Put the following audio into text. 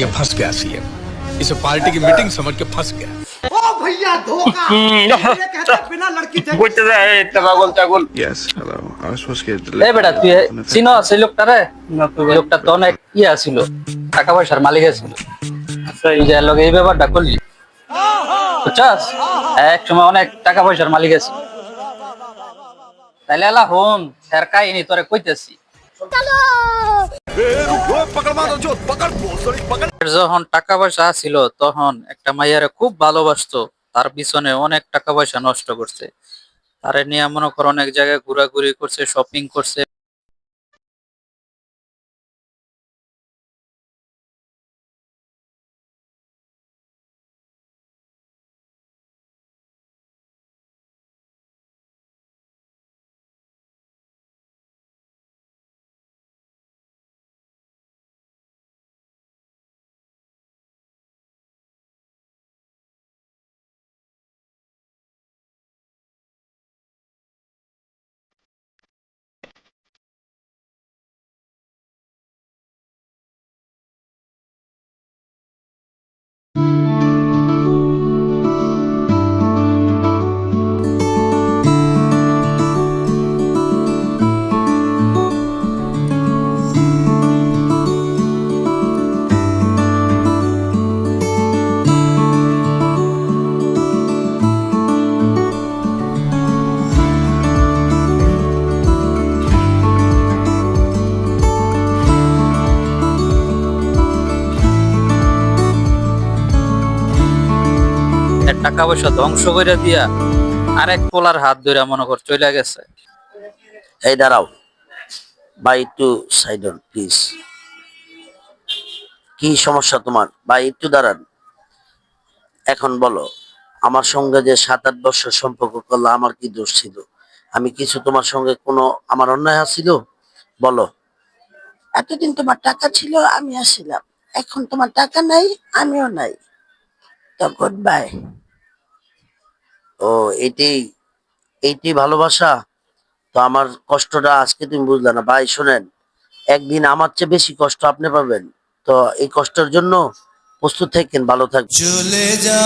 ये फंस गया सीएम, इसे पार्टी की मीटिंग समझ के फंस गया। ओ भैया धोखा ये कहते बिना लड़की थे বুঝতে যায় এটা পাগল ছাগল। Yes, hello. I was supposed to get এই বেটা তুই চিনো সেই লোকটারে? এই লোকটা তো অনেক ইয়া ছিল, টাকা পয়সার মালিক ছিল। তুই যে লগে এই ব্যাপারটা করলি, বুঝছস? এক সময় অনেক টাকা পয়সার মালিক ছিল। তাইলে এলা হন এর কাহিনী তোরে কইতেছি। যখন টাকা পয়সা ছিল তখন একটা মাইয়ারে খুব ভালোবাসতো, তার পিছনে অনেক টাকা পয়সা নষ্ট করছে, তারে নিয়ে মনে কর অনেক জায়গায় ঘোরাঘুরি করছে, শপিং করছে। টাকা পয়সা ধ্বংস করে দিয়া আরেক পোলার হাত ধরে মনে কর চলে গেছে। এই দাঁড়াও ভাই, একটু সাইড অন প্লিজ। কি সমস্যা তোমার ভাই? একটু দাঁড়ান। এখন বলো, আমার সঙ্গে যে 7-8 বছর সম্পর্ক করলো, আমার কি দোষ ছিল? আমি কিছু তোমার সঙ্গে কোনো আমার অন্যায় ছিল? বলো। এতদিন তোমার টাকা ছিল, আমি আসছিলাম। এখন তোমার টাকা নাই, আমিও নাই, তো গুড বাই। ও, এটাই এইটাই ভালোবাসা? তো আমার কষ্টটা আজকে তুমি বুঝলে না ভাই। শোনেন, একদিন আমার চেয়ে বেশি কষ্ট আপনি পাবেন, তো এই কষ্টের জন্য প্রস্তুত থাকেন। ভালো থাকবেন। চলে যা।